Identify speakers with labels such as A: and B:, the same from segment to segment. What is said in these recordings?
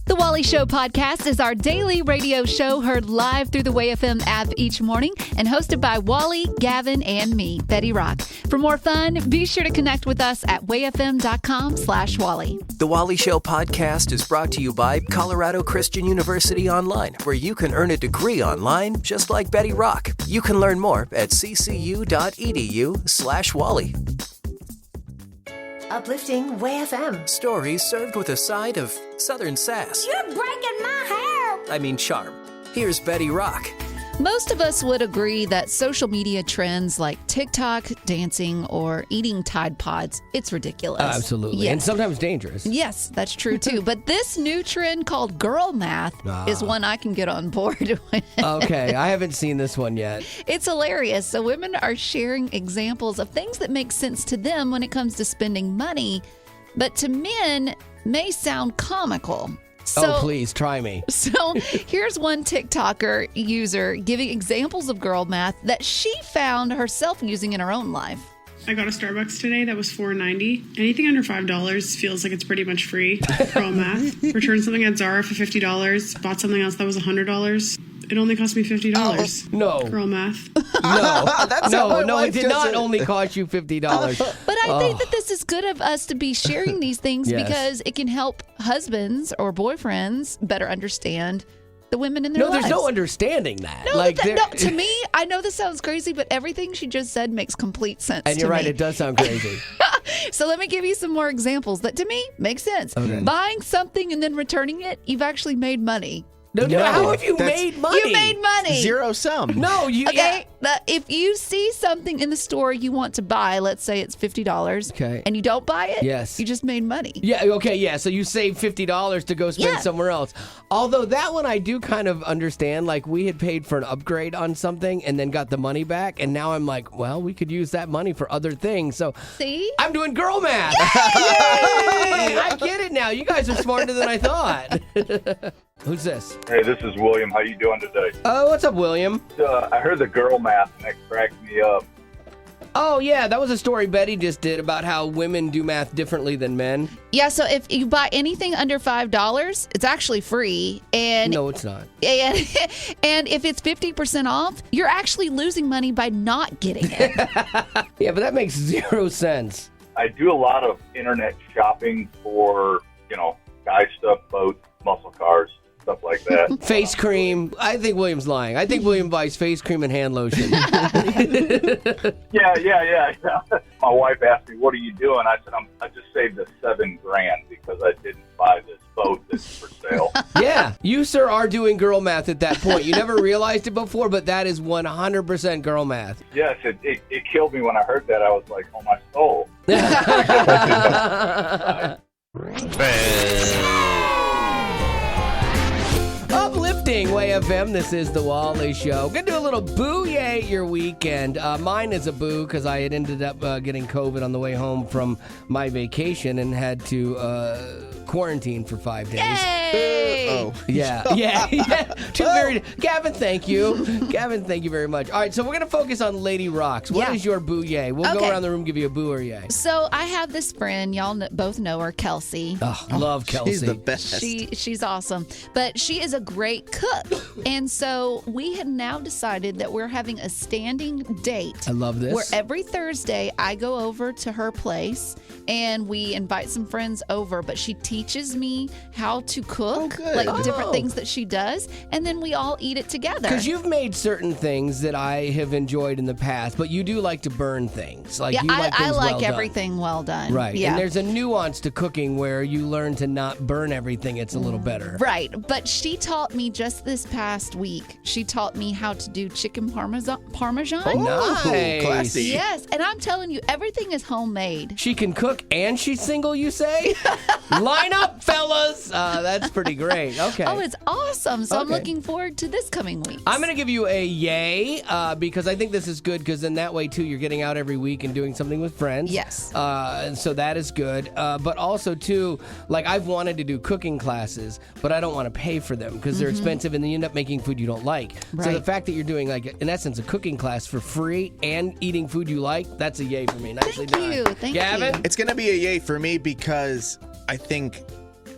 A: The Wally Show podcast is our daily radio show heard live through the WayFM app each morning and hosted by Wally, Gavin, and me, Betty Rock. For more fun, be sure to connect with us at wayfm.com/Wally.
B: The Wally Show podcast is brought to you by Colorado Christian University Online, where you can earn a degree online just like Betty Rock. You can learn more at ccu.edu/Wally.
C: Uplifting WayFM.
B: Stories served with a side of Southern sass.
C: You're breaking my hair.
B: I mean charm. Here's Betty Rock.
A: Most of us would agree that social media trends like TikTok, dancing, or eating Tide Pods, it's ridiculous.
D: Absolutely.
A: Yes.
D: And sometimes dangerous.
A: Yes, that's true too. But this new trend called girl math is one I can get on board with.
D: Okay, I haven't seen this one yet.
A: It's hilarious. So women are sharing examples of things that make sense to them when it comes to spending money, but to men may sound comical.
D: Oh, please, try me.
A: So here's one TikToker user giving examples of girl math that she found herself using in her own life.
E: I got a Starbucks today that was $4.90. Anything under $5 feels like it's pretty much free. Girl math. Returned something at Zara for $50. Bought something else that was $100. It only cost me $50.
D: No.
E: Girl math.
D: No, it did not only cost you $50.
A: But I think that this is good of us to be sharing these things
D: Yes.
A: because it can help husbands or boyfriends better understand the women in their lives.
D: No, there's no understanding that.
A: No, no, to me, I know this sounds crazy, but everything she just said makes complete sense
D: And
A: to
D: you're right,
A: me.
D: it does sound crazy.
A: So let me give you some more examples that to me make sense.
D: Okay.
A: Buying something and then returning it, you've actually made money.
D: No, how have you made money?
A: You made money.
F: Zero sum.
D: No, you...
A: Okay, if you see something in the store you want to buy, let's say it's $50,
D: Okay.
A: and you don't buy it,
D: Yes.
A: you just made money.
D: Yeah, okay, yeah. So you save $50 to go spend
A: Yeah.
D: somewhere else. Although that one I do kind of understand. Like, we had paid for an upgrade on something and then got the money back. And now I'm like, well, we could use that money for other things. So
A: See?
D: I'm doing girl math. Yay! I get it now. You guys are smarter than I thought. Who's this?
G: Hey, this is William. How you doing today?
D: Oh, what's up, William?
G: I heard the girl math, and that cracked me up.
D: Oh, yeah, that was a story Betty just did about how women do math differently than men.
A: Yeah, so if you buy anything under $5, it's actually free. And
D: No, it's not.
A: and if it's 50% off, you're actually losing money by not getting it.
D: Yeah, but that makes 0 sense.
G: I do a lot of internet shopping for, guy stuff, boats, muscle cars, stuff like that.
D: Face cream. I think William's lying. I think William buys face cream and hand lotion.
G: Yeah. My wife asked me, "What are you doing?" I said, "I just saved us $7,000 because I didn't buy this boat that's for sale."
D: Yeah, you, sir, are doing girl math at that point. You never realized it before, but that is 100% girl math.
G: Yes, it killed me when I heard that. I was like, "Oh my soul."
D: Uplifting WayFM, this is the Wally Show. Gonna do a little boo-yay your weekend. Mine is a boo because I had ended up getting COVID on the way home from my vacation and had to quarantine for 5 days.
A: Yay!
D: Yeah. Gavin, thank you. Gavin, thank you very much. All right, so we're going to focus on Lady Rocks. What is your boo-yay? We'll go around the room, give you a boo or yay.
A: So I have this friend, y'all both know her, Kelsey.
D: Oh, love Kelsey.
F: She's the best.
A: She's awesome. But she is a great cook. And so we have now decided that we're having a standing date.
D: I love this.
A: Where every Thursday I go over to her place and we invite some friends over, but she teaches me how to cook, like different things that she does, and then we all eat it together.
D: Because you've made certain things that I have enjoyed in the past, but you do like to burn things. Like,
A: yeah,
D: you like things
A: I like
D: well done.
A: everything well done.
D: Right.
A: Yeah.
D: And there's a nuance to cooking where you learn to not burn everything. It's a little better.
A: Right. But she taught me just this past week. She taught me how to do chicken parmesan.
D: Nice.
F: Classy.
A: Yes. And I'm telling you, everything is homemade.
D: She can cook and she's single, you say? Line up, fellas. That's pretty great. Okay.
A: Oh, it's awesome. So I'm
D: Okay.
A: looking forward to this coming week.
D: I'm going to give you a yay because I think this is good because in that way, too, you're getting out every week and doing something with friends.
A: Yes.
D: And so that is good. But also, too, like I've wanted to do cooking classes, but I don't want to pay for them because they're expensive and then you end up making food you don't like. So the
A: Right.
D: fact that you're doing, like, in essence, a cooking class for free and eating food you like, that's a yay for me. Nicely
A: Thank
D: done.
A: you. Thank
D: Gavin?
A: you.
F: It's going to be a yay for me because I think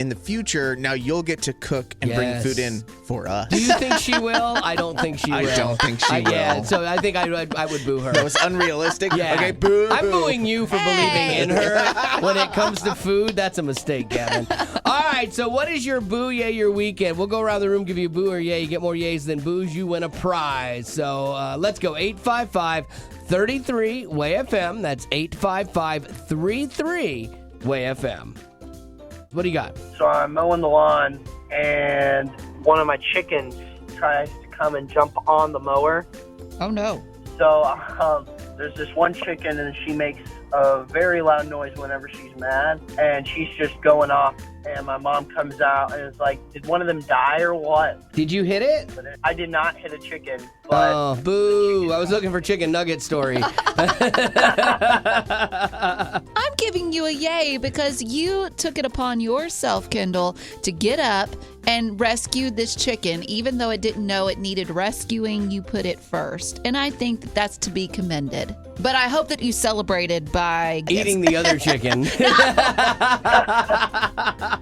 F: in the future, now you'll get to cook and bring food in for us.
D: Do you think she will? I don't think she will.
F: I don't think she will.
D: Yeah, so I think I would boo her.
F: That was unrealistic?
D: Yeah.
F: Okay, boo.
D: I'm booing you for believing in her. When it comes to food, that's a mistake, Gavin. All right, so what is your boo, yay, your weekend? We'll go around the room, give you a boo or yay. You get more yays than boos, you win a prize. So let's go. 855-33-WAY-FM. That's 855-33-WAY-FM. What do you got?
H: So I'm mowing the lawn, and one of my chickens tries to come and jump on the mower.
A: Oh, no.
H: So there's this one chicken, and she makes a very loud noise whenever she's mad, and she's just going off. And my mom comes out and is like, did one of them die or what?
D: Did you hit it?
H: I did not hit a chicken. But
D: oh, boo. I was looking for chicken nugget story.
A: I'm giving you a yay because you took it upon yourself, Kendall, to get up and rescue this chicken. Even though it didn't know it needed rescuing, you put it first. And I think that that's to be commended. But I hope that you celebrated by
D: eating the other chicken.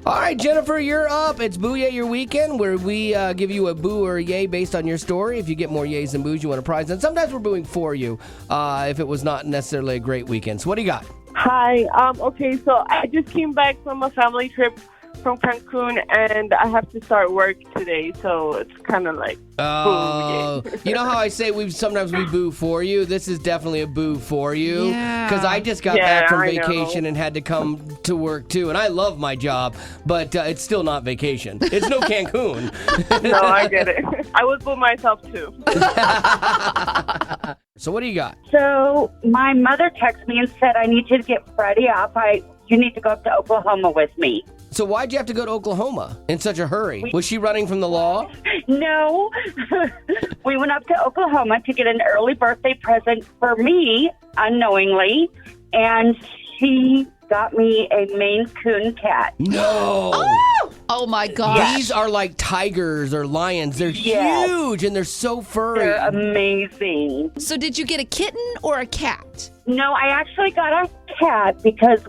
D: All right, Jennifer, you're up. It's Boo Yay Your Weekend, where we give you a boo or a yay based on your story. If you get more yays than boos, you win a prize. And sometimes we're booing for you if it was not necessarily a great weekend. So what do you got?
I: Hi. Okay, so I just came back from a family trip from Cancun, and I have to start work today, so it's kind of like
D: oh,
I: boo.
D: You know how I say sometimes we boo for you? This is definitely a boo for you. Because I just got back from vacation and had to come to work too, and I love my job, but it's still not vacation. It's no Cancun.
I: No, I get it. I would boo myself too.
D: So what do you got?
J: So my mother texted me and said, I need you to get Friday off. You need to go up to Oklahoma with me.
D: So why'd you have to go to Oklahoma in such a hurry? Was she running from the law?
J: No. We went up to Oklahoma to get an early birthday present for me, unknowingly, and she got me a Maine Coon cat.
D: No.
A: Oh my gosh.
D: These are like tigers or lions. They're huge and they're so furry.
J: They're amazing.
A: So did you get a kitten or a cat?
J: No, I actually got a cat because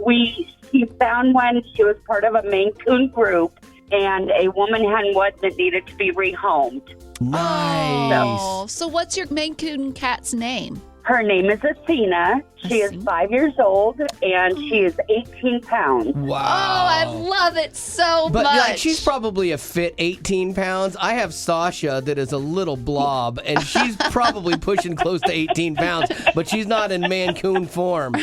J: she found one. She was part of a Maine Coon group, and a woman had one that needed to be rehomed.
D: Nice.
A: Oh, so what's your Maine Coon cat's name?
J: Her name is Athena. She is 5 years old, and she is 18 pounds.
D: Wow.
A: Oh, I love it so
D: but
A: much.
D: Like, she's probably a fit 18 pounds. I have Sasha that is a little blob, and she's probably pushing close to 18 pounds, but she's not in Mancoon form.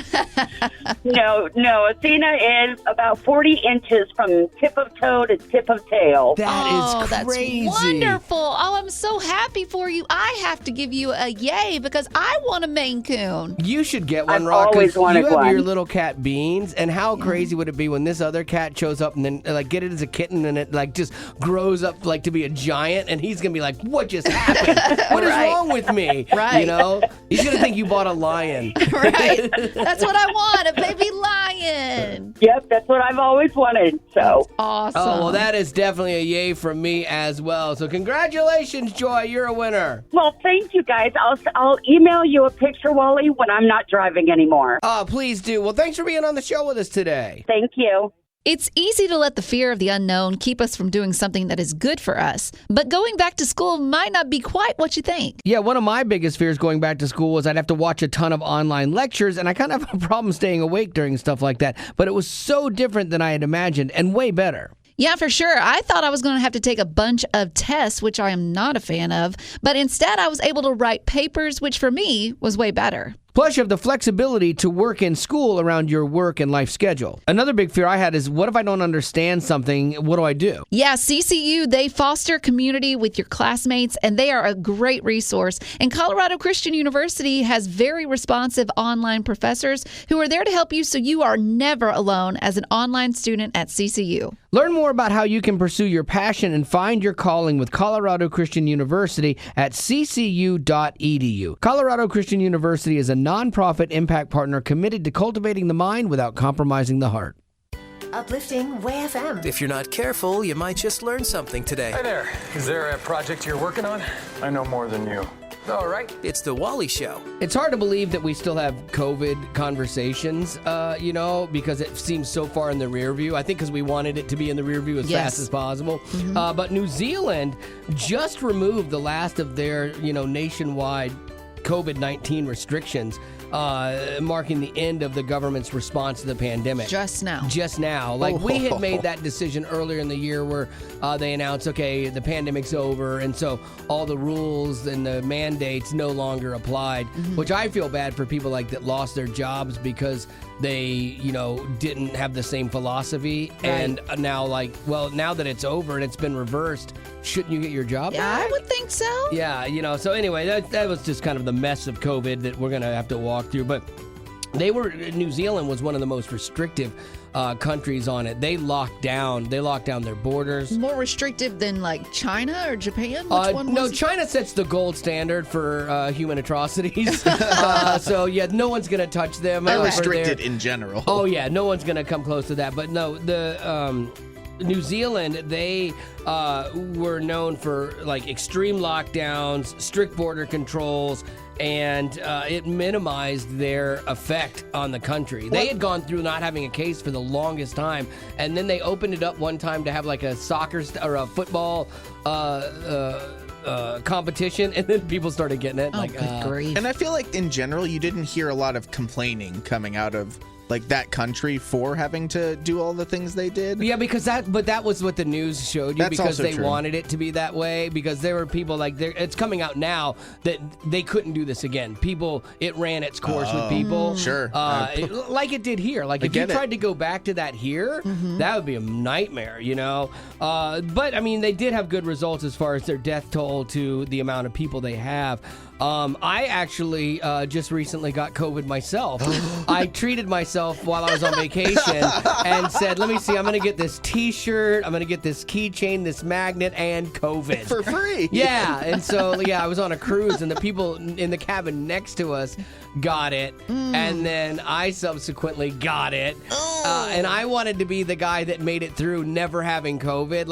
J: No, Athena is about 40 inches from tip of toe to tip of tail.
D: That is crazy.
A: That's wonderful. Oh, I'm so happy for you. I have to give you a yay because I want a Maine Coon.
D: You should get one,
J: I've
D: Rock,
J: always
D: because you
J: wanted
D: have
J: one.
D: your little cat Beans, and how crazy would it be when this other cat shows up and then like get it as a kitten and it like just grows up like to be a giant, and he's gonna be like, what just happened? What is wrong with me?
A: Right.
D: You know, he's gonna think you bought a lion.
A: Right. That's what I want, a baby lion.
J: Yep, that's what I've always wanted. So
A: awesome.
D: Oh, well, that is definitely a yay from me as well. So congratulations, Joy. You're a winner.
J: Well, thank you, guys. I'll email you a picture, Wally, when I'm not driving anymore.
D: Oh, please do. Well, thanks for being on the show with us today.
J: Thank you.
A: It's easy to let the fear of the unknown keep us from doing something that is good for us. But going back to school might not be quite what you think.
D: Yeah, one of my biggest fears going back to school was I'd have to watch a ton of online lectures, and I kind of have a problem staying awake during stuff like that. But it was so different than I had imagined and way better.
A: Yeah, for sure. I thought I was going to have to take a bunch of tests, which I am not a fan of. But instead, I was able to write papers, which for me was way better.
D: Plus, you have the flexibility to work in school around your work and life schedule. Another big fear I had is, what if I don't understand something? What do I do?
A: Yeah, CCU, they foster community with your classmates, and they are a great resource. And Colorado Christian University has very responsive online professors who are there to help you so you are never alone as an online student at CCU.
D: Learn more about how you can pursue your passion and find your calling with Colorado Christian University at ccu.edu. Colorado Christian University is a nonprofit impact partner committed to cultivating the mind without compromising the heart.
C: Uplifting Way FM.
B: If you're not careful, you might just learn something today.
K: Hi there. Is there a project you're working on? I know more than you.
B: All right, it's the Wally Show.
D: It's hard to believe that we still have COVID conversations, because it seems so far in the rear view. I think because we wanted it to be in the rear view as fast as possible. But New Zealand just removed the last of their, nationwide COVID-19 restrictions, marking the end of the government's response to the pandemic.
A: Just now.
D: Like, we had made that decision earlier in the year where they announced, okay, the pandemic's over, and so all the rules and the mandates no longer applied, which I feel bad for people that lost their jobs because they, didn't have the same philosophy. Right. And now, now that it's over and it's been reversed, shouldn't you get your job back?
A: I would think so.
D: Yeah, so anyway, that was just kind of the mess of COVID that we're going to have to walk through. But New Zealand was one of the most restrictive countries on it. They locked down their borders.
A: More restrictive than China or Japan? Which one was
D: China sets the gold standard for human atrocities. So yeah, no one's gonna touch them.
F: They're restricted in general.
D: Oh yeah, no one's gonna come close to that. But no, the New Zealand, they were known for extreme lockdowns, strict border controls, and it minimized their effect on the country. They had gone through not having a case for the longest time, and then they opened it up one time to have a soccer or a football competition, and then people started getting it.
A: Good grief.
F: And I feel like in general, you didn't hear a lot of complaining coming out of that country for having to do all the things they did.
D: Yeah, because that was what the news showed you.
F: That's
D: because
F: also
D: they
F: true.
D: wanted it to be that way, because there were people it's coming out now that they couldn't do this again. It ran its course with people.
F: Sure.
D: Like it did here. If you tried to go back to that here, that would be a nightmare, But I mean, they did have good results as far as their death toll to the amount of people they have. I actually just recently got COVID myself. I treated myself while I was on vacation and said, let me see, I'm going to get this t-shirt, I'm going to get this keychain, this magnet, and COVID.
F: For free.
D: Yeah. And so, I was on a cruise, and the people in the cabin next to us got it. And then I subsequently got it. And I wanted to be the guy that made it through never having COVID.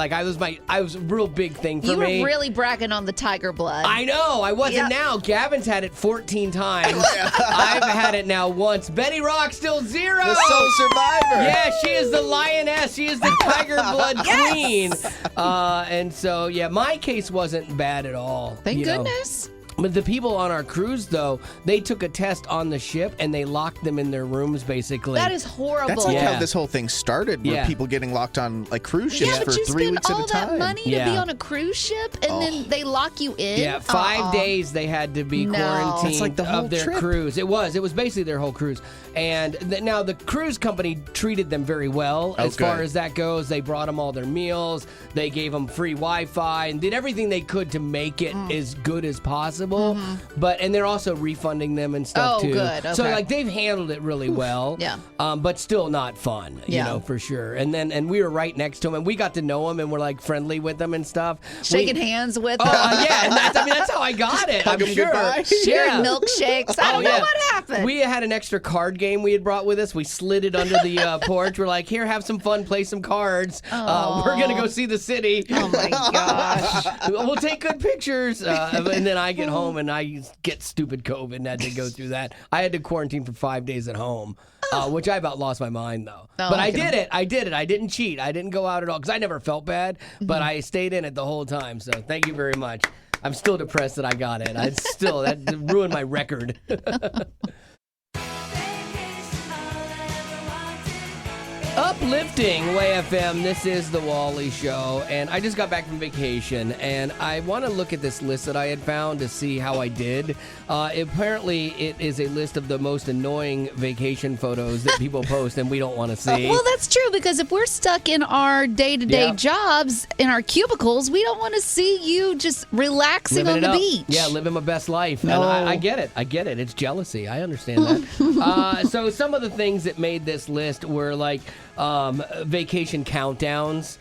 D: I was a real big thing for me.
A: You were really bragging on the tiger blood.
D: I know. I wasn't now. Gavin's had it 14 times. I've had it now once. Betty Rock still 0.
F: The sole survivor.
D: Yeah, she is the lioness. She is the tiger blood queen. And so, my case wasn't bad at all.
A: Thank goodness.
D: But the people on our cruise, though, they took a test on the ship and they locked them in their rooms, basically.
A: That is horrible.
F: That's how this whole thing started, where people getting locked on cruise ships for 3 weeks at a time.
A: You spend all that money to be on a cruise ship, and then they lock you in?
D: Yeah, 5 days they had to be quarantined
F: the whole
D: of their
F: trip.
D: cruise. It was basically their whole cruise. And now the cruise company treated them very well as far as that goes. They brought them all their meals. They gave them free Wi-Fi and did everything they could to make it as good as possible. And they're also refunding them and stuff too.
A: Good. Okay.
D: So they've handled it really well.
A: Yeah.
D: But still not fun, you know, for sure. And we were right next to them, and we got to know them, and we're friendly with them and stuff.
A: Shaking hands with them.
D: Yeah, and that's how I got it. I'm sure.
A: Sharing milkshexes. I don't know what happened.
D: We had an extra card game we had brought with us. We slid it under the porch. We're like, here, have some fun, play some cards. We're gonna go see the city.
A: Oh my gosh.
D: We'll take good pictures. And then I get home and I get stupid COVID and had to go through that. I had to quarantine for 5 days at home, which I about lost my mind though. But I did it. I didn't cheat. I didn't go out at all because I never felt bad, but I stayed in it the whole time. So thank you very much. I'm still depressed that I got it. That ruined my record. Uplifting Way FM, this is the Wally Show, and I just got back from vacation, and I want to look at this list that I had found to see how I did. Apparently, it is a list of the most annoying vacation photos that people post, and we don't want to see.
A: Well, that's true, because if we're stuck in our day-to-day jobs, in our cubicles, we don't want to see you just relaxing on the beach.
D: Yeah, living my best life. No. And I get it. It's jealousy. I understand that. So some of the things that made this list were vacation countdowns,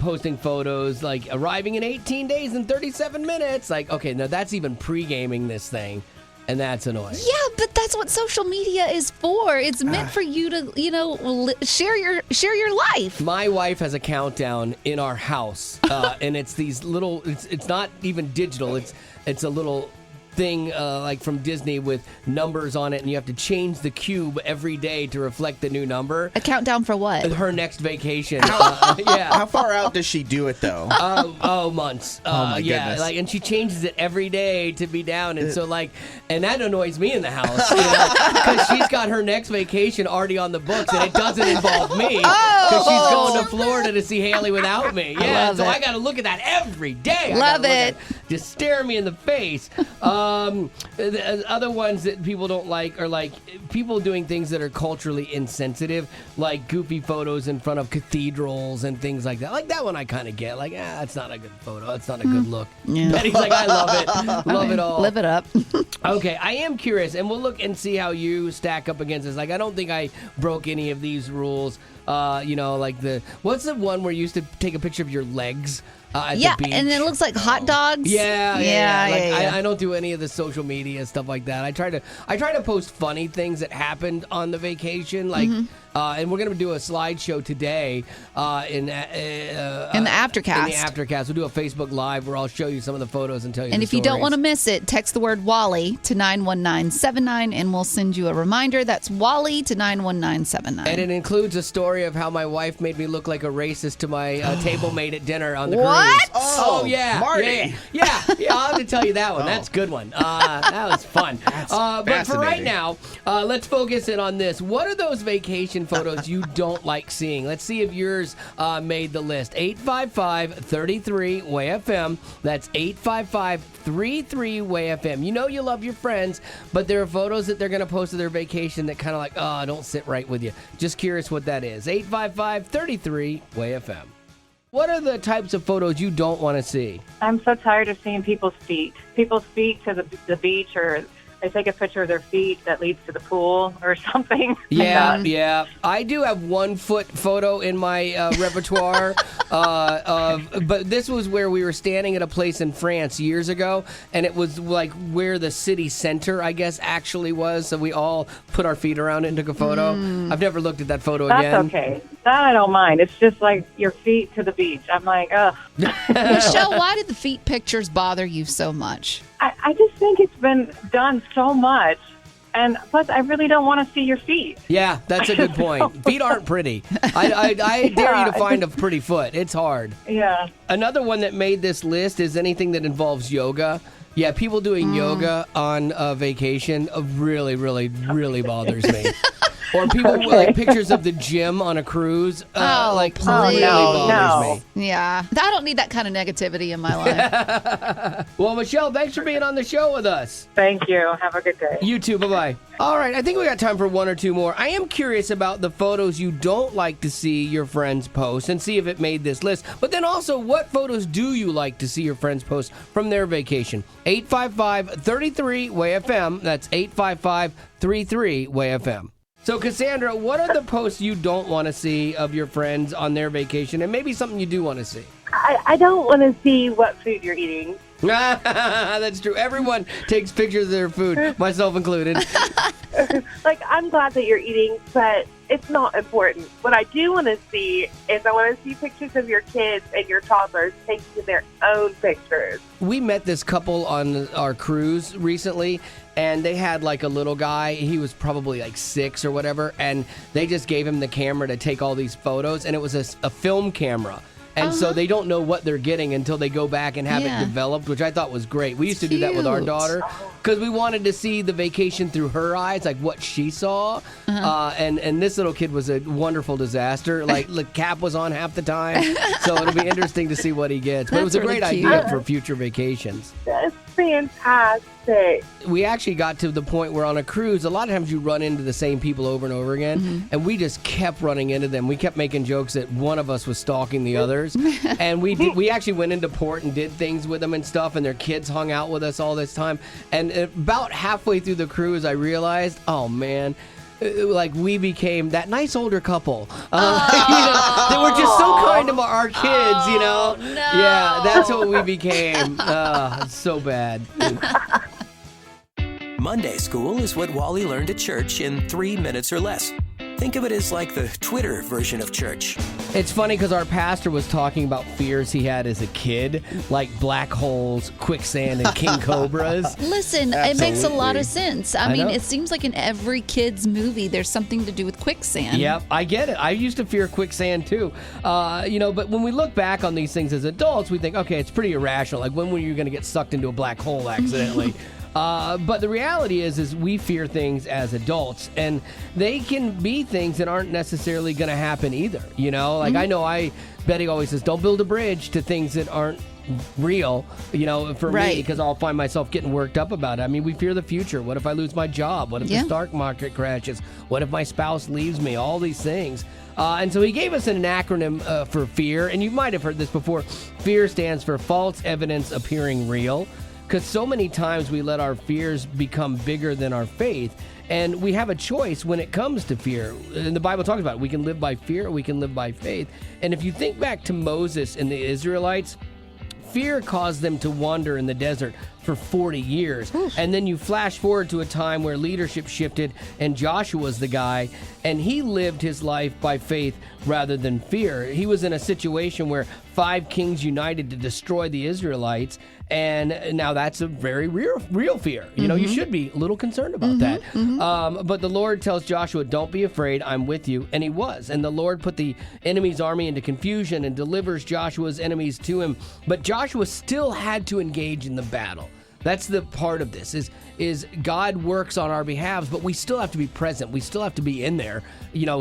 D: posting photos, arriving in 18 days and 37 minutes. Okay, now that's even pre-gaming this thing, and that's annoying.
A: Yeah, but that's what social media is for. It's meant for you to, share your life.
D: My wife has a countdown in our house, and it's these little. It's not even digital. It's a little thing like from Disney with numbers on it, and you have to change the cube every day to reflect the new number.
A: A countdown for what?
D: Her next vacation.
F: How far out does she do it though?
D: Months.
F: Oh my goodness.
D: Like, and she changes it every day to be down, and so like, and that annoys me in the house because she's got her next vacation already on the books, and it doesn't involve me because she's going to Florida to see Haley without me. Yeah, so I got to look at that every day.
A: Love it.
D: Just stare me in the face. The other ones that people don't like are like people doing things that are culturally insensitive, like goofy photos in front of cathedrals and things like that. Like that one I kind of get. Like, that's not a good photo. That's not a good look.
A: Yeah.
D: Betty's like, I love it. Love it all.
A: Live it up.
D: Okay, I am curious, and we'll look and see how you stack up against this. Like, I don't think I broke any of these rules. Like what's the one where you used to take a picture of your legs at the beach?
A: And it looks like hot dogs.
D: Yeah. I don't do any of the social media stuff like that. I try to post funny things that happened on the vacation, like. And we're going to do a slideshow today in the Aftercast.
A: In the
D: Aftercast. We'll do a Facebook Live where I'll show you some of the photos and tell you
A: And
D: the
A: if you don't
D: stories.
A: want to miss it, text the word Wally to 91979 and we'll send you a reminder. That's Wally to 91979.
D: And it includes a story of how my wife made me look like a racist to my table mate at dinner on the
A: What?
D: cruise. Oh, yeah.
F: Marty.
D: Yeah, I'll have to tell you that one. That's a good one. That was fun. But for right now, let's focus in on this. What are those vacation photos you don't like seeing? Let's see if yours made the list. 855-33-WAY-FM. That's 855-33-WAY-FM. You know you love your friends, but there are photos that they're going to post of their vacation that kind of like, don't sit right with you. Just curious what that is. 855-33-WAY-FM. What are the types of photos you don't want to see?
K: I'm so tired of seeing people's feet. People's feet to the beach, or they take a picture of their feet that leads to the pool or something.
D: Yeah. I do have 1 foot photo in my repertoire. But this was where we were standing at a place in France years ago, and it was like where the city center, I guess, actually was. So we all put our feet around it and took a photo. I've never looked at that photo again.
K: That's okay. That I don't mind. It's just like your feet to the beach. I'm like, ugh.
A: Michelle, why did the feet pictures bother you so much?
K: I just think it's been done so much. And plus, I really don't want to see your feet.
D: Yeah, that's a good point. Feet aren't pretty. I dare you to find a pretty foot. It's hard.
K: Yeah.
D: Another one that made this list is anything that involves yoga. Yeah, people doing yoga on vacation really, really, really bothers me. Or people like pictures of the gym on a cruise. Really bothers me.
A: Yeah. I don't need that kind of negativity in my life.
D: Well, Michelle, thanks for being on the show with us.
K: Thank you. Have a good day.
D: You too. Bye-bye. All right, I think we got time for 1 or 2 more. I am curious about the photos you don't like to see your friends post and see if it made this list. But then also, what photos do you like to see your friends post from their vacation? 855-33-WAY-FM. That's 855-33-WAY-FM. So, Cassandra, what are the posts you don't want to see of your friends on their vacation, and maybe something you do want to see?
I: I don't want to see what food you're eating.
D: That's true. Everyone takes pictures of their food, myself included.
I: Like, I'm glad that you're eating, but it's not important. What I do want to see is I want to see pictures of your kids and your toddlers taking their own pictures.
D: We met this couple on our cruise recently, and they had like a little guy. He was probably like 6 or whatever, and they just gave him the camera to take all these photos, and it was a film camera. And so they don't know what they're getting until they go back and have it developed, which I thought was great. We used to do that with our daughter because we wanted to see the vacation through her eyes, like what she saw. And this little kid was a wonderful disaster. Like the cap was on half the time. So it'll be interesting to see what he gets. But it was a great idea for future vacations.
I: That's fantastic.
D: We actually got to the point where on a cruise, a lot of times you run into the same people over and over again. And we just kept running into them. We kept making jokes that one of us was stalking the others. And we actually went into port and did things with them and stuff. And their kids hung out with us all this time. And about halfway through the cruise, I realized, oh, man. Like we became that nice older couple. They were just so kind to our kids, you know.
A: No.
D: Yeah, that's what we became. So bad.
B: Monday school is what Wally learned at church in 3 minutes or less. Think of it as like the Twitter version of church.
D: It's funny because our pastor was talking about fears he had as a kid, like black holes, quicksand, and king cobras.
A: Listen, it makes a lot of sense. I mean,
D: know.
A: it seems like in every kid's movie, there's something to do with quicksand.
D: Yep, I get it. I used to fear quicksand too. But when we look back on these things as adults, we think, okay, it's pretty irrational. Like, when were you going to get sucked into a black hole accidentally? But the reality is we fear things as adults, and they can be things that aren't necessarily going to happen either. You know, like Betty always says, don't build a bridge to things that aren't real, for me, because I'll find myself getting worked up about it. I mean, we fear the future. What if I lose my job? What if the stock market crashes? What if my spouse leaves me? All these things. And so he gave us an acronym for fear, and you might have heard this before. Fear stands for false evidence appearing real. Because so many times we let our fears become bigger than our faith. And we have a choice when it comes to fear. And the Bible talks about it. We can live by fear or we can live by faith. And if you think back to Moses and the Israelites, fear caused them to wander in the desert for 40 years. And then you flash forward to a time where leadership shifted and Joshua's the guy, and he lived his life by faith rather than fear. He was in a situation where 5 kings united to destroy the Israelites, and now that's a very real fear. You should be a little concerned about that. But the Lord tells Joshua, don't be afraid, I'm with you. And he was. And the Lord put the enemy's army into confusion and delivers Joshua's enemies to him. But Joshua still had to engage in the battle. That's the part of this, is God works on our behalf, but we still have to be present. We still have to be in there,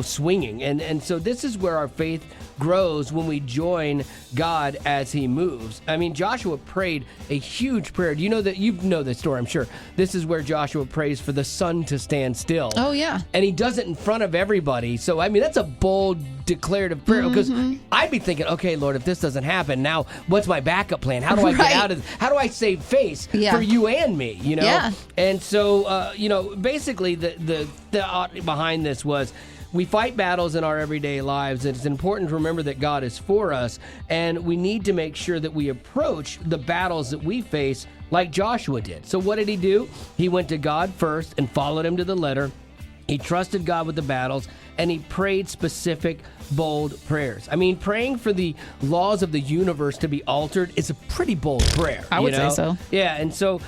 D: swinging. And so this is where our faith grows, when we join God as he moves. I mean, Joshua prayed a huge prayer. Do you know that? You know this story, I'm sure. This is where Joshua prays for the sun to stand still.
A: Oh, yeah.
D: And he does it in front of everybody. So, I mean, that's a bold declarative prayer, because I'd be thinking, okay, Lord, if this doesn't happen, now what's my backup plan? How do I get out of this? How do I save face for you and me, Yeah. And so, basically the thought behind this was, we fight battles in our everyday lives, and it's important to remember that God is for us, and we need to make sure that we approach the battles that we face like Joshua did. So what did he do? He went to God first and followed him to the letter. He trusted God with the battles, and he prayed specific, bold prayers. I mean, praying for the laws of the universe to be altered is a pretty bold prayer.
A: I would say so.
D: Yeah, and so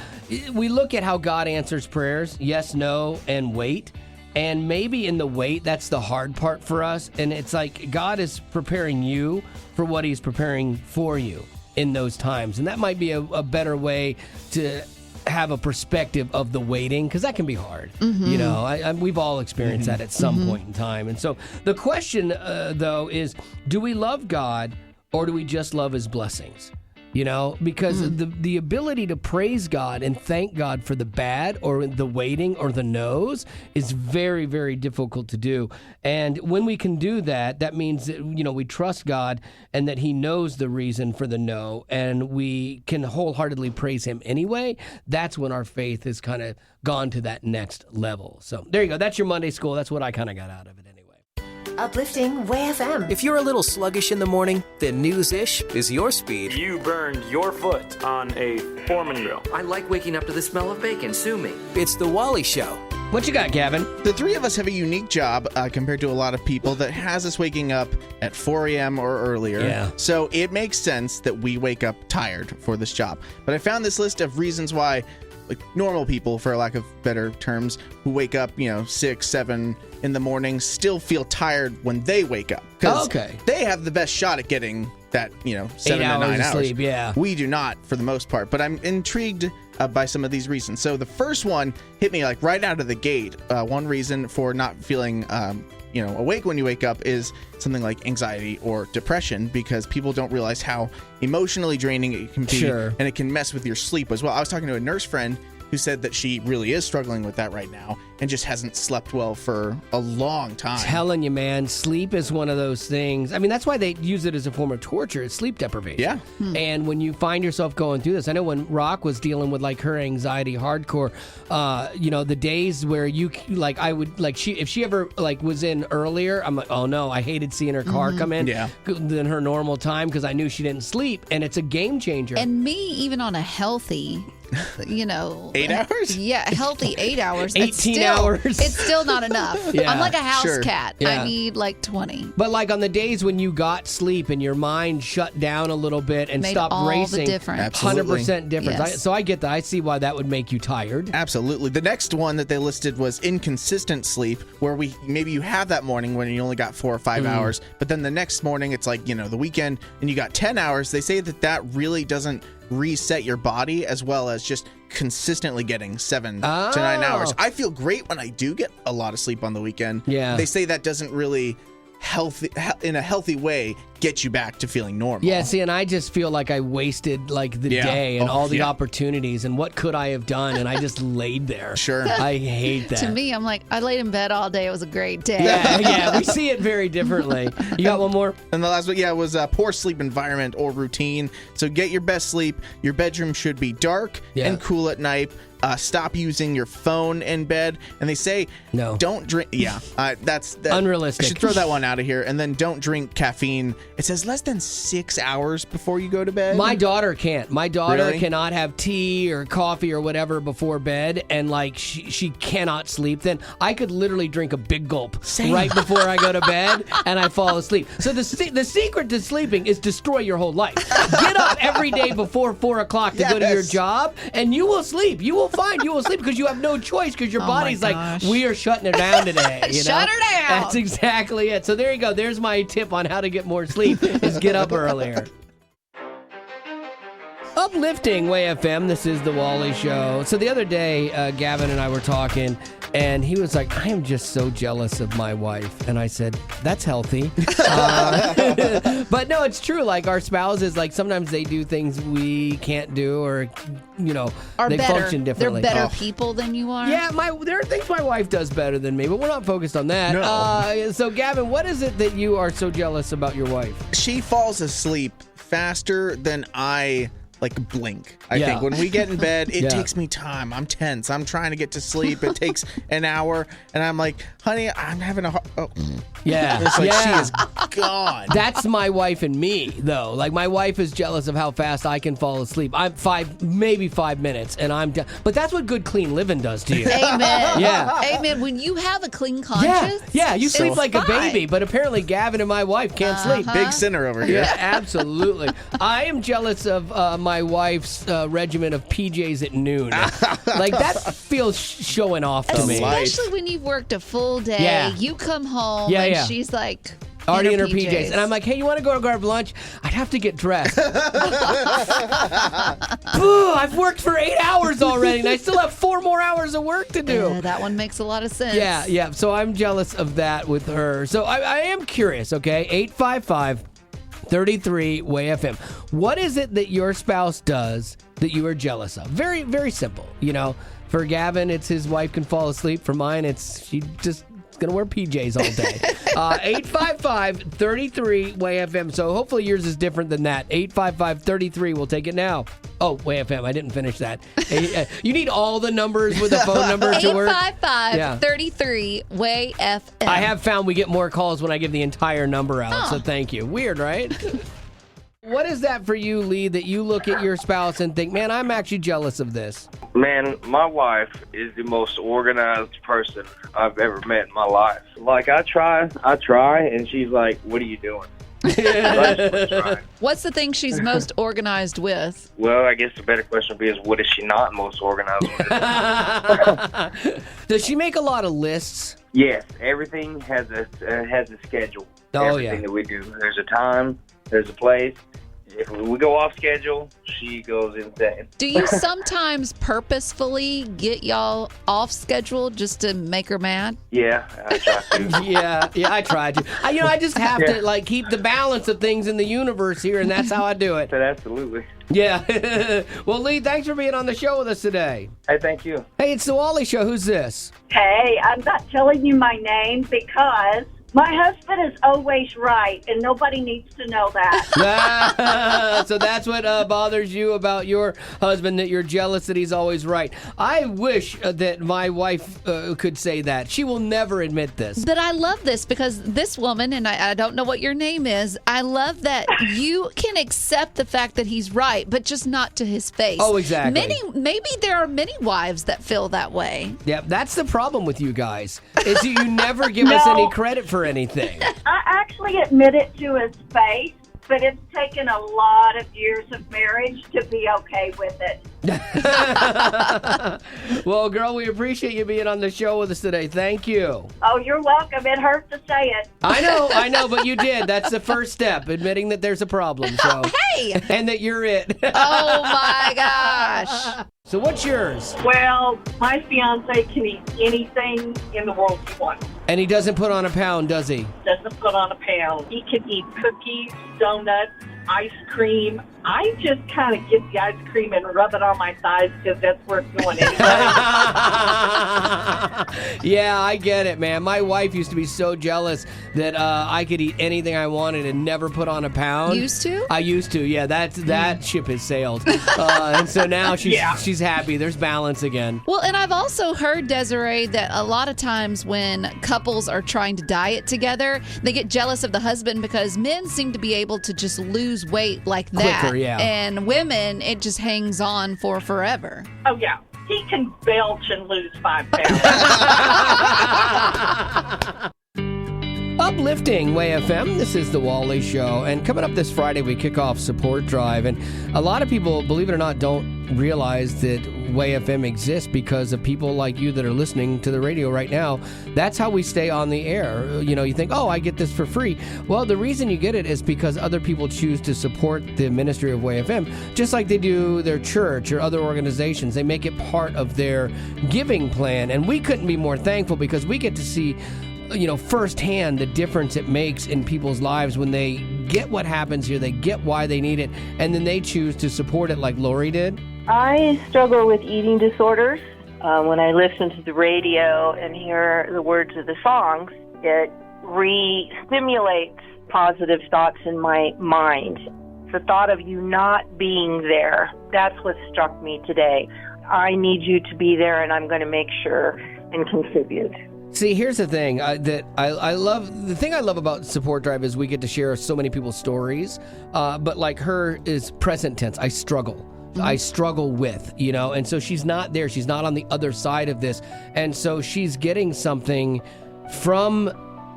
D: we look at how God answers prayers, yes, no, and wait. And maybe in the wait, that's the hard part for us. And it's like God is preparing you for what he's preparing for you in those times. And that might be a better way to have a perspective of the waiting, because that can be hard. We've all experienced that at some point in time. And so the question, though, is, do we love God, or do we just love his blessings? Because the ability to praise God and thank God for the bad, or the waiting, or the no's, is very, very difficult to do. And when we can do that, that means that, we trust God and that he knows the reason for the no, and we can wholeheartedly praise him anyway. That's when our faith has kind of gone to that next level. So there you go. That's your Monday School. That's what I kind of got out of it anyway.
C: Uplifting Way FM.
B: If you're a little sluggish in the morning, then News-ish is your speed.
L: You burned your foot on a Foreman grill.
M: I like waking up to the smell of bacon. Sue me.
B: It's The Wally Show.
D: What you got, Gavin?
F: The three of us have a unique job compared to a lot of people that has us waking up at 4 a.m. or earlier.
D: Yeah.
F: So it makes sense that we wake up tired for this job. But I found this list of reasons why, like, normal people, for lack of better terms, who wake up, 6, 7 in the morning, still feel tired when they wake up. Because they have the best shot at getting that, 7 to 9 hours.
D: Of sleep, yeah.
F: We do not, for the most part. But I'm intrigued by some of these reasons. So the first one hit me like right out of the gate. One reason for not feeling awake when you wake up is something like anxiety or depression, because people don't realize how emotionally draining it can be, and it can mess with your sleep as well. I was talking to a nurse friend who said that she really is struggling with that right now and just hasn't slept well for a long time.
D: Telling you, man, sleep is one of those things. I mean, that's why they use it as a form of torture. It's sleep deprivation.
F: Yeah.
D: And when you find yourself going through this, I know when Rock was dealing with like her anxiety hardcore, the days where you like, I would like, if she ever like was in earlier, I'm like, oh no, I hated seeing her car come in than her normal time, because I knew she didn't sleep, and it's a game changer.
A: And me, even on a healthy you know,
F: 8 hours?
A: Yeah, healthy 8 hours.
D: 18 hours.
A: It's still not enough.
D: Yeah,
A: I'm like a house
F: sure.
A: cat.
D: Yeah.
A: I need like 20.
D: But like on the days when you got sleep and your mind shut down a little bit and
A: Made
D: stopped
A: all the
D: racing,
A: difference.
F: Absolutely.
D: 100% difference.
A: Yes.
D: So I get that. I see why that would make you tired.
F: Absolutely. The next one that they listed was inconsistent sleep, where maybe you have that morning when you only got 4 or 5 hours, but then the next morning it's like, the weekend and you got 10 hours. They say that really doesn't reset your body as well as just consistently getting 7 to 9 hours. I feel great when I do get a lot of sleep on the weekend.
D: Yeah.
F: They say that doesn't really in a healthy way get you back to feeling normal.
D: Yeah, see, and I just feel like I wasted like the day and all the opportunities and what could I have done, and I just laid there.
F: Sure.
D: I hate that.
A: To me, I'm like, I laid in bed all day. It was a great day.
D: Yeah, we see it very differently. You got one more?
F: And the last one, was poor sleep environment or routine. So get your best sleep. Your bedroom should be dark and cool at night. Stop using your phone in bed. And they say,
D: no,
F: don't drink. Yeah, that's
D: unrealistic.
F: I should throw that one out of here. And then don't drink caffeine. It says less than 6 hours before you go to bed.
D: My daughter can't. My daughter
F: Really?
D: cannot have tea or coffee or whatever before bed, and like she cannot sleep. Then I could literally drink a big gulp right before I go to bed, and I fall asleep. So the secret to sleeping is destroy your whole life. Get up every day before 4 o'clock to go to your job, and you will sleep. You will sleep because you have no choice because your body's like, we are shutting it down today.
A: Shut her down.
D: That's exactly it. So there you go. There's my tip on how to get more sleep is get up earlier. Uplifting Way FM. This is the Wally Show. So the other day, Gavin and I were talking, and he was like, I am just so jealous of my wife. And I said, that's healthy. But no, it's true. Like our spouses, like sometimes they do things we can't do, or
A: Are
D: they
A: better.
D: function differently.
A: They're better people than you are.
D: Yeah, there are things my wife does better than me, but we're not focused on that.
F: No.
D: So Gavin, what is it that you are so jealous about your wife?
F: She falls asleep faster than I blink. I think when we get in bed, it takes me time. I'm tense. I'm trying to get to sleep. It takes an hour, and I'm like, honey, I'm having a
D: Yeah.
F: It's like she is gone.
D: That's my wife and me, though. Like, my wife is jealous of how fast I can fall asleep. I'm maybe 5 minutes, and I'm done. But that's what good, clean living does to you.
A: Amen.
D: Yeah.
A: Amen. When you have a clean conscience.
D: Yeah, you sleep like a
A: fine.
D: baby, but apparently Gavin and my wife can't sleep.
F: Big sinner over here.
D: Yeah, absolutely. I am jealous of my wife's regimen of PJs at noon. Like, that feels showing off to me.
A: Especially when you've worked a full day.
D: Yeah.
A: You come home and she's like
D: already in her PJs. And I'm like, hey, you want to go grab lunch? I'd have to get dressed. Boo, I've worked for 8 hours already, and I still have 4 more hours of work to do.
A: Yeah, that one makes a lot of sense.
D: Yeah. So I'm jealous of that with her. So I am curious, okay? 855-33-WAY-FM. What is it that your spouse does that you are jealous of? Very, very simple. For Gavin, it's his wife can fall asleep. For mine, it's she just going to wear PJs all day. 855-33-WAY-FM. So hopefully yours is different than that. 855-33. We'll take it now. Oh, WAY-FM. I didn't finish that. You need all the numbers with a phone number to work.
A: 855-33-WAY-FM.
D: I have found we get more calls when I give the entire number out, so thank you. Weird, right? What is that for you, Lee, that you look at your spouse and think, man, I'm actually jealous of this?
N: Man, my wife is the most organized person I've ever met in my life. Like, I try, and she's like, what are you doing?
A: What's the thing she's most organized with?
N: Well, I guess the better question would be is what is she not most organized with?
D: Does she make a lot of lists?
N: Yes, everything has a schedule. Everything that we do. There's a time, there's a place. If we go off schedule, she goes insane.
A: Do you sometimes purposefully get y'all off schedule just to make her mad?
N: Yeah, I try to.
D: yeah, I try to. I just have to keep the balance of things in the universe here, and that's how I do it.
N: Absolutely.
D: Yeah. Well, Lee, thanks for being on the show with us today.
N: Hey, thank you.
D: Hey, it's the Wally Show. Who's this?
O: Hey, I'm not telling you my name because
J: My husband is always right, and nobody needs to know that.
D: So that's what bothers you about your husband, that you're jealous that he's always right. I wish that my wife could say that. She will never admit this.
A: But I love this because this woman, and I don't know what your name is, I love that you can accept the fact that he's right, but just not to his face.
D: Oh, exactly.
A: Maybe there are many wives that feel that way.
D: Yeah, that's the problem with you guys, is you never give us any credit for anything.
J: I actually admit it to his face, but it's taken a lot of years of marriage to be okay with it.
D: Well, girl, we appreciate you being on the show with us today. Thank you.
J: Oh, you're welcome. It hurts to say it.
D: I know, but you did. That's the first step, admitting that there's a problem. So,
A: hey!
D: And that you're it.
A: Oh, my gosh.
D: So what's yours?
O: Well, my fiance can eat anything in the world he wants.
D: And he doesn't put on a pound, does he?
O: Doesn't put on a pound. He can eat cookies, donuts, ice cream. I just kind of get the ice cream and rub it on my thighs because that's where it's going anyway.
D: Yeah, I get it, man. My wife used to be so jealous that I could eat anything I wanted and never put on a pound.
A: Used to?
D: I used to, yeah. That ship has sailed. And so now she's happy. There's balance again.
A: Well, and I've also heard, Desiree, that a lot of times when couples are trying to diet together, they get jealous of the husband because men seem to be able to just lose weight like that.
D: Quicker, yeah.
A: And women, it just hangs on for forever.
O: Oh, yeah. He can belch and lose 5 pounds.
D: Uplifting Way FM. This is the Wally Show. And coming up this Friday, we kick off Support Drive. And a lot of people, believe it or not, don't realize that Way FM exists because of people like you that are listening to the radio right now. That's how we stay on the air. You know, you think, oh, I get this for free. Well, the reason you get it is because other people choose to support the ministry of Way FM, just like they do their church or other organizations. They make it part of their giving plan. And we couldn't be more thankful because we get to see, you know, firsthand the difference it makes in people's lives when they get what happens here, they get why they need it, and then they choose to support it like Lori did.
P: I struggle with eating disorders. When I listen to the radio and hear the words of the songs, it re-stimulates positive thoughts in my mind. The thought of you not being there, that's what struck me today. I need you to be there, and I'm going to make sure and contribute.
D: See, here's the thing that I love. The thing I love about Support Drive is we get to share so many people's stories. But like her is present tense. I struggle. I struggle with, you know, and so she's not there. She's not on the other side of this. And so she's getting something from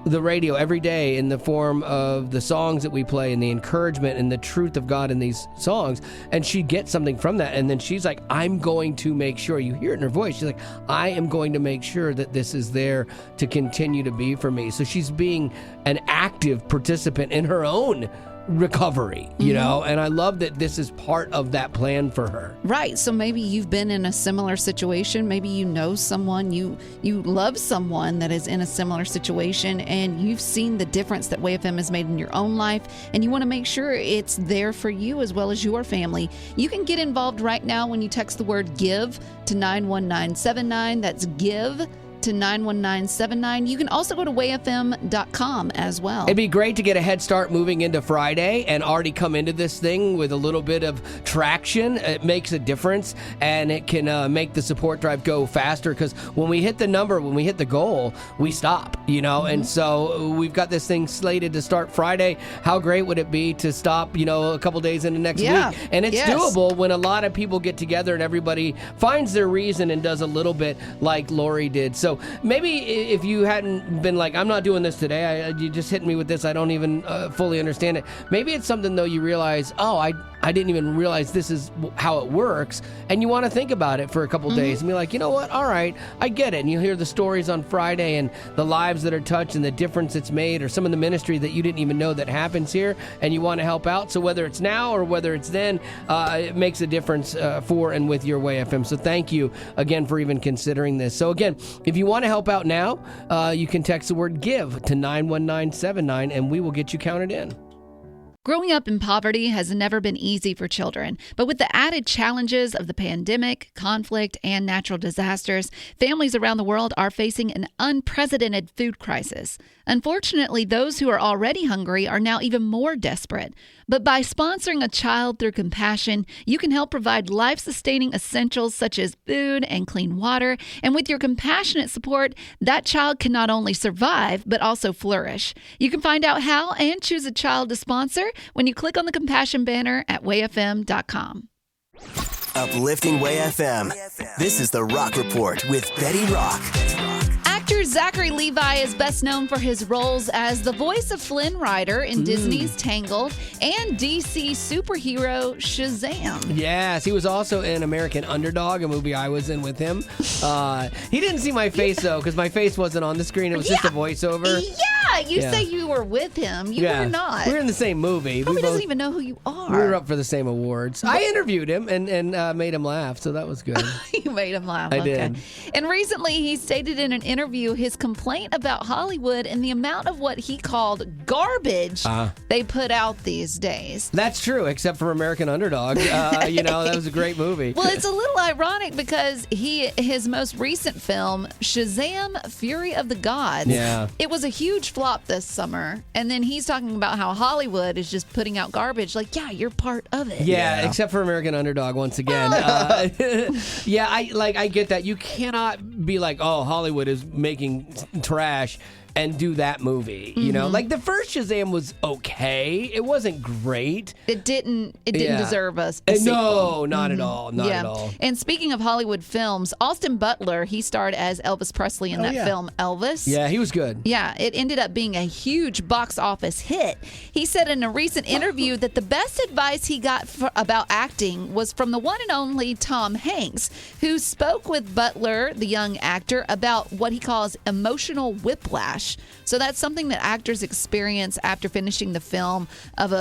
D: the radio every day in the form of the songs that we play and the encouragement and the truth of God in these songs. And she gets something from that. And then she's like, I'm going to make sure. You hear it in her voice. She's like, I am going to make sure that this is there to continue to be for me. So she's being an active participant in her own recovery, you know, and I love that this is part of that plan for her.
A: Right. So maybe you've been in a similar situation. Maybe you know someone, you love someone that is in a similar situation, and you've seen the difference that Way FM has made in your own life, and you want to make sure it's there for you as well as your family. You can get involved right now when you text the word GIVE to 91979. That's GIVE to 91979. You can also go to wayfm.com as well.
D: It'd be great to get a head start moving into Friday and already come into this thing with a little bit of traction. It makes a difference, and it can make the support drive go faster, because when we hit the number, when we hit the goal, we stop, you know, and so we've got this thing slated to start Friday. How great would it be to stop, you know, a couple days into next week? And it's doable when a lot of people get together and everybody finds their reason and does a little bit like Lori did. So maybe if you hadn't been like, I'm not doing this today, you just hit me with this, I don't even fully understand it. Maybe it's something, though, you realize, oh, I didn't even realize this is how it works. And you want to think about it for a couple days and be like, you know what? All right, I get it. And you hear the stories on Friday and the lives that are touched and the difference it's made, or some of the ministry that you didn't even know that happens here, and you want to help out. So whether it's now or whether it's then, it makes a difference for and with your Way FM. So thank you again for even considering this. So again, if you want to help out now, you can text the word GIVE to 91979, and we will get you counted in.
A: Growing up in poverty has never been easy for children, but with the added challenges of the pandemic, conflict, and natural disasters, families around the world are facing an unprecedented food crisis. Unfortunately, those who are already hungry are now even more desperate. But by sponsoring a child through compassion, you can help provide life-sustaining essentials such as food and clean water. And with your compassionate support, that child can not only survive, but also flourish. You can find out how and choose a child to sponsor when you click on the compassion banner at wayfm.com.
B: Uplifting Way FM. This is the Rock Report with Betty Rock.
A: Actor Zachary Levi is best known for his roles as the voice of Flynn Rider in Disney's Tangled and DC superhero Shazam.
D: Yes, he was also in American Underdog, a movie I was in with him. He didn't see my face, though, because my face wasn't on the screen. It was just a voiceover.
A: Yeah, you say you were with him. You were not.
D: We were in the same movie.
A: Probably doesn't even know who you are.
D: We were up for the same awards. I interviewed him and made him laugh, so that was good.
A: You made him laugh.
D: I did.
A: And recently, he stated in an interview his complaint about Hollywood and the amount of what he called garbage they put out these days.
D: That's true, except for American Underdog. That was a great movie.
A: Well, it's a little ironic because his most recent film, Shazam! Fury of the Gods, it was a huge flop this summer. And then he's talking about how Hollywood is just putting out garbage. Like, yeah, you're part of it.
D: Yeah, except for American Underdog once again. I get that. You cannot be like, oh, Hollywood is making trash and do that movie. You know, like the first Shazam was okay. It wasn't great.
A: It didn't deserve a sequel.
D: No, not at all. Not at all.
A: And speaking of Hollywood films, Austin Butler, he starred as Elvis Presley in that film Elvis.
D: Yeah, he was good.
A: Yeah, it ended up being a huge box office hit. He said in a recent interview that the best advice he got about acting was from the one and only Tom Hanks, who spoke with Butler, the young actor, about what he calls emotional whiplash. So that's something that actors experience after finishing the film of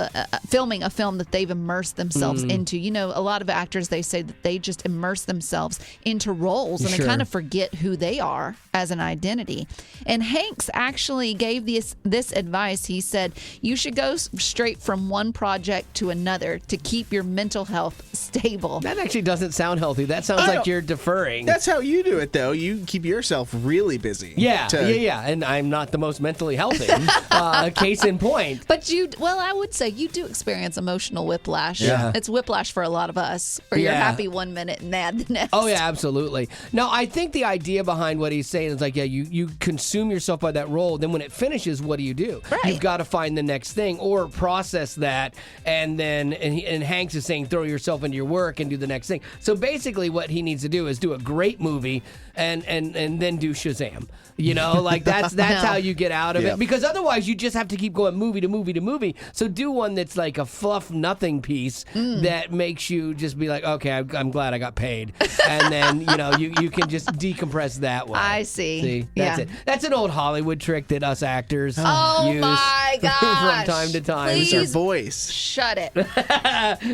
A: filming a film that they've immersed themselves into. You know, a lot of actors, they say that they just immerse themselves into roles and they kind of forget who they are as an identity. And Hanks actually gave this advice. He said, you should go straight from one project to another to keep your mental health stable.
D: That actually doesn't sound healthy. That sounds like you're deferring.
F: That's how you do it, though. You keep yourself really busy.
D: Yeah. And I'm not the most mentally healthy. Case in point.
A: But I would say you do experience emotional whiplash.
D: Yeah.
A: It's whiplash for a lot of us, where you're happy one minute and mad the next.
D: Oh, yeah, absolutely. No, I think the idea behind what he's saying is like, you consume yourself by that role. Then when it finishes, what do you do?
A: Right.
D: You've got to find the next thing or process that. And then, and Hanks is saying, throw yourself into your work and do the next thing. So basically what he needs to do is do a great movie and then do Shazam. You know, like that's how you get out of it, because otherwise you just have to keep going movie to movie to movie. So do one that's like a fluff nothing piece that makes you just be like, okay, I'm glad I got paid, and then you can just decompress that way.
A: I see.
D: That's it. That's an old Hollywood trick that us actors use
A: my gosh.
D: from time to time.
A: Please
F: It's our voice.
A: Shut it.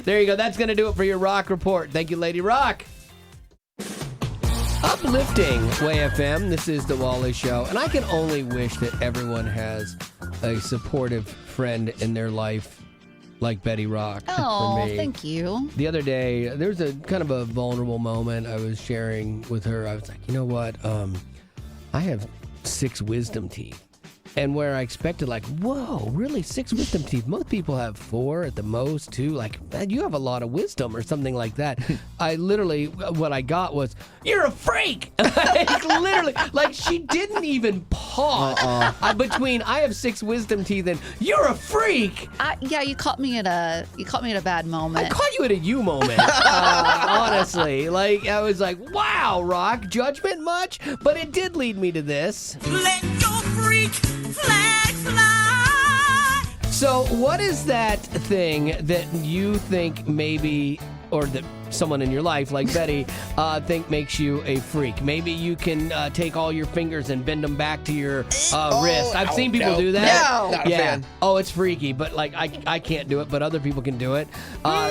D: There you go. That's going to do it for your Rock Report. Thank you, Lady Rock. Uplifting Way FM. This is the Wally Show, and I can only wish that everyone has a supportive friend in their life like Betty Rock.
A: Oh,
D: for me.
A: thank you.
D: The other day, there was a kind of a vulnerable moment I was sharing with her. I was like, you know what? I have 6 wisdom teeth. And where I expected, like, whoa, really, 6 wisdom teeth? Most people have 4 at the most, 2. Like, man, you have a lot of wisdom or something like that. I literally, what I got was, you're a freak! Like, literally, like, she didn't even pause between, I have 6 wisdom teeth and, you're a freak!
A: You caught me at a bad moment.
D: I caught you at a you moment, honestly. Like, I was like, wow, Rock, judgment much? But it did lead me to this.
Q: Let your freak flag fly.
D: So what is that thing that you think maybe, or that someone in your life like Betty think makes you a freak? Maybe you can take all your fingers and bend them back to your wrist. I've seen people do that.
F: No, not a fan.
D: Oh, it's freaky, but like I can't do it, but other people can do it.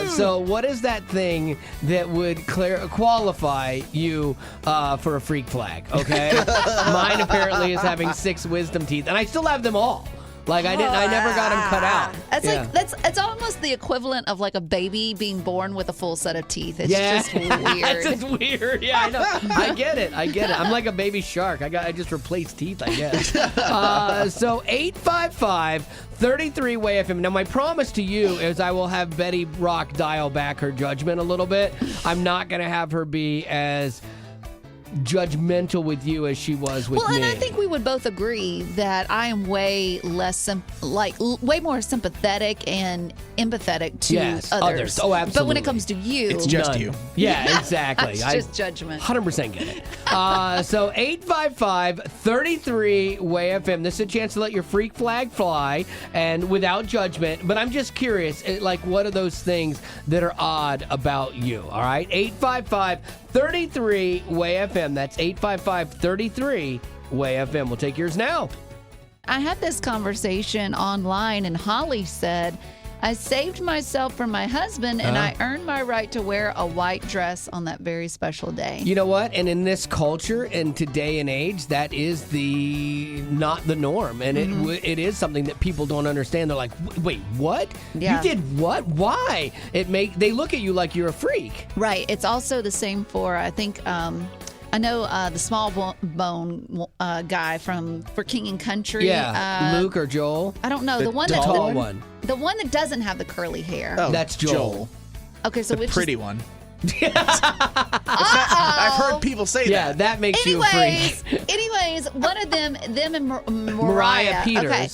D: So what is that thing that would qualify you for a freak flag? Okay, mine apparently is having 6 wisdom teeth, and I still have them all. Like I never got them cut out.
A: It's like it's almost the equivalent of like a baby being born with a full set of teeth. It's just weird.
D: It's just weird. Yeah, I know. I get it. I'm like a baby shark. I just replaced teeth, I guess. So 855-33-WAY-FM. Now, my promise to you is I will have Betty Rock dial back her judgment a little bit. I'm not going to have her be as judgmental with you as she was with me.
A: Well, and I think we would both agree that I am way less way more sympathetic and empathetic to others.
D: Oh, absolutely.
A: But when it comes to you,
F: it's just you.
D: Yeah, exactly.
A: It's just judgment.
D: 100% get it. So 855-33-WAY-FM. This is a chance to let your freak flag fly and without judgment. But I'm just curious, what are those things that are odd about you? All right, 855-33-WAY-FM. That's 855-33-WAY-FM. We'll take yours now.
A: I had this conversation online, and Holly said, I saved myself from my husband, and I earned my right to wear a white dress on that very special day.
D: You know what? And in this culture and today and age, that is not the norm. And it is something that people don't understand. They're like, wait, what?
A: Yeah.
D: You did what? Why? They look at you like you're a freak.
A: Right. It's also the same for, I think, I know the small bone guy for King and Country.
D: Yeah, Luke or Joel.
A: I don't know. The
D: tall one.
A: The one that doesn't have the curly hair.
F: Oh,
D: that's Joel.
A: Okay, so
F: the pretty one. I've heard people say that.
D: Yeah, that makes you a freak.
A: Anyways, one of them and
D: Mariah Peters.
A: Okay.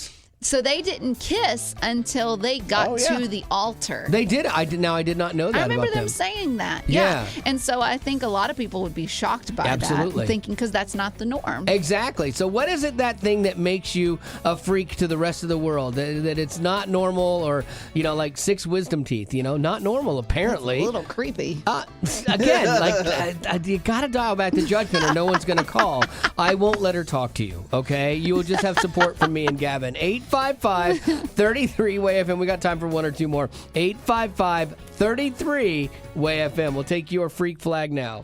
A: So they didn't kiss until they got to the altar.
D: They did. I did not know that.
A: I remember
D: about
A: them saying that.
D: Yeah.
A: And so I think a lot of people would be shocked by that, thinking because that's not the norm.
D: Exactly. So what is it, that thing that makes you a freak to the rest of the world? That it's not normal, or like 6 wisdom teeth? Not normal apparently.
A: That's a little creepy.
D: Again, you got to dial back the judgment, or no one's going to call. I won't let her talk to you. Okay, you will just have support from me and Gavin. 855-33-WAY-FM. We got time for one or two more. 855-33-WAY-FM. We'll take your freak flag now.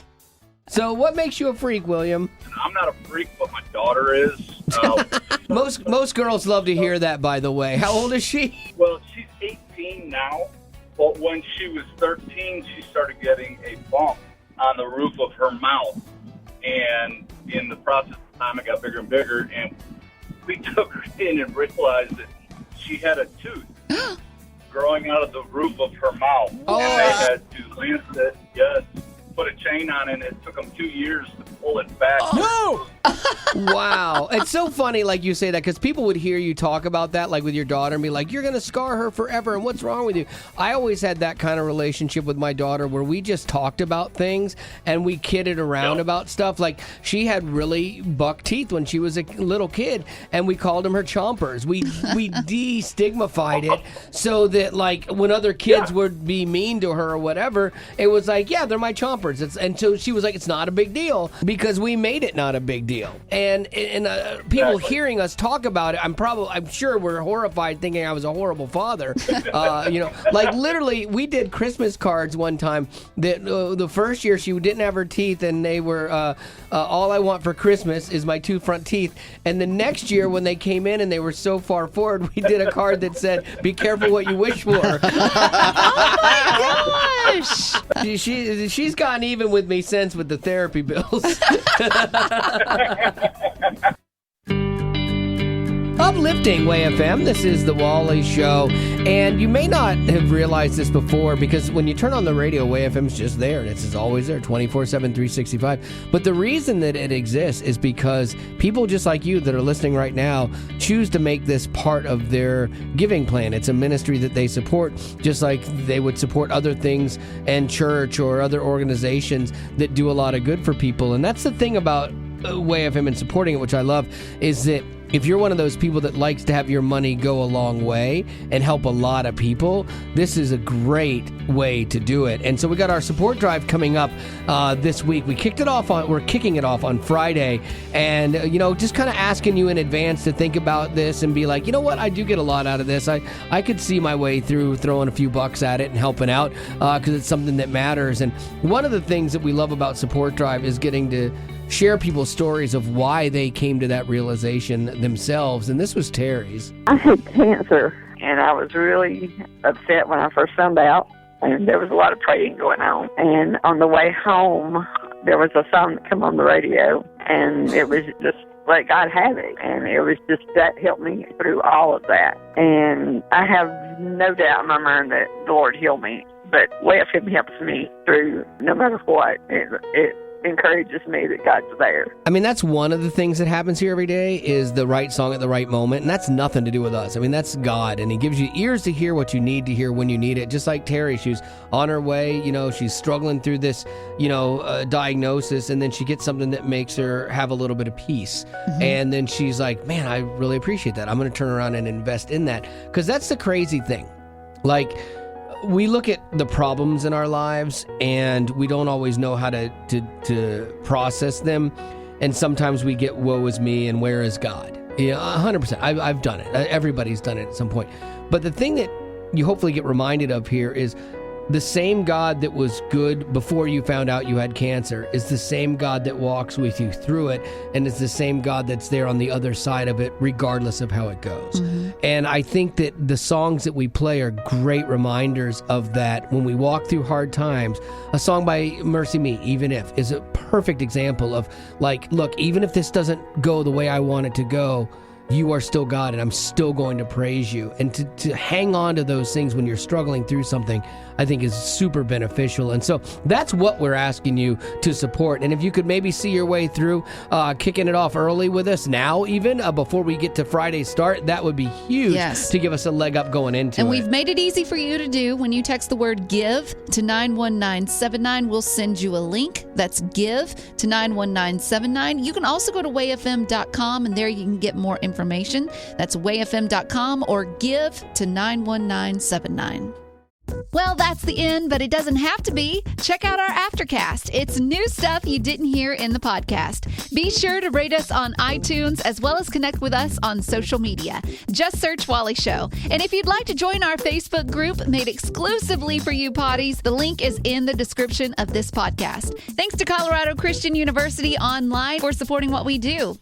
D: So what makes you a freak, William?
G: I'm not a freak, but my daughter is.
D: Most girls love to hear that, by the way. How old is she?
G: Well, she's 18 now, but when she was 13, she started getting a bump on the roof of her mouth. And in the process of time, it got bigger and bigger, and we took her in and realized that she had a tooth growing out of the roof of her mouth.
D: Oh.
G: And they had to lance it, put a chain on it, and it took them 2 years to pull it back.
D: No! Wow. It's so funny, like you say that, because people would hear you talk about that, like with your daughter, and be like, you're going to scar her forever, and what's wrong with you? I always had that kind of relationship with my daughter where we just talked about things, and we kidded around about stuff. Like, she had really buck teeth when she was a little kid, and we called them her chompers. We destigmatified it so that, like, when other kids would be mean to her or whatever, it was like, yeah, they're my chompers. And so she was like, it's not a big deal, because we made it not a big deal. And people hearing us talk about it, I'm sure we're horrified, thinking I was a horrible father. Like literally, we did Christmas cards one time that the first year she didn't have her teeth, and they were all I want for Christmas is my 2 front teeth. And the next year when they came in and they were so far forward, we did a card that said, "Be careful what you wish for."
A: Oh my gosh!
D: She's gotten even with me since with the therapy bills. Uplifting WAY-FM. This is the Wally Show, and you may not have realized this before, because when you turn on the radio, WAY-FM is just there, and it's always there, 24/7, 365. But the reason that it exists is because people just like you that are listening right now choose to make this part of their giving plan. It's a ministry that they support, just like they would support other things and church or other organizations that do a lot of good for people. And that's the thing about WAY-FM and supporting it, which I love, is that if you're one of those people that likes to have your money go a long way and help a lot of people, this is a great way to do it. And so we got our support drive coming up this week. We're kicking it off on Friday, and just kind of asking you in advance to think about this and be like, you know what, I do get a lot out of this. I could see my way through throwing a few bucks at it and helping out, because it's something that matters. And one of the things that we love about support drive is getting to share people's stories of why they came to that realization themselves, and this was Terry's.
R: I had cancer, and I was really upset when I first found out, and there was a lot of praying going on. And on the way home, there was a song that came on the radio, and it was just like God had it, and it was just that helped me through all of that. And I have no doubt in my mind that the Lord healed me, but Way of Him helps me through no matter what. It encourages me that God's there.
D: I mean, that's one of the things that happens here every day is the right song at the right moment, and that's nothing to do with us. I mean, that's God, and He gives you ears to hear what you need to hear when you need it. Just like Terry, she's on her way, she's struggling through this, diagnosis, and then she gets something that makes her have a little bit of peace. Mm-hmm. And then she's like, man, I really appreciate that. I'm going to turn around and invest in that, because that's the crazy thing. Like, we look at the problems in our lives and we don't always know how to process them. And sometimes we get woe is me and where is God? Yeah, 100%. I've done it. Everybody's done it at some point. But the thing that you hopefully get reminded of here is the same God that was good before you found out you had cancer is the same God that walks with you through it, and it's the same God that's there on the other side of it, regardless of how it goes. Mm-hmm. And I think that the songs that we play are great reminders of that when we walk through hard times. A song by Mercy Me, Even If, is a perfect example of, like, look, even if this doesn't go the way I want it to go, you are still God, and I'm still going to praise you. And to hang on to those things when you're struggling through something, I think is super beneficial. And so that's what we're asking you to support. And if you could maybe see your way through kicking it off early with us now, even before we get to Friday's start, that would be huge to give us a leg up going into it.
A: And we've made it easy for you to do. When you text the word GIVE to 91979, we'll send you a link. That's GIVE to 91979. You can also go to wayfm.com, and there you can get more information. That's wayfm.com or give to 91979. Well, that's the end, but it doesn't have to be. Check out our Aftercast. It's new stuff you didn't hear in the podcast. Be sure to rate us on iTunes as well as connect with us on social media. Just search Wally Show. And if you'd like to join our Facebook group made exclusively for you potties, the link is in the description of this podcast. Thanks to Colorado Christian University Online for supporting what we do.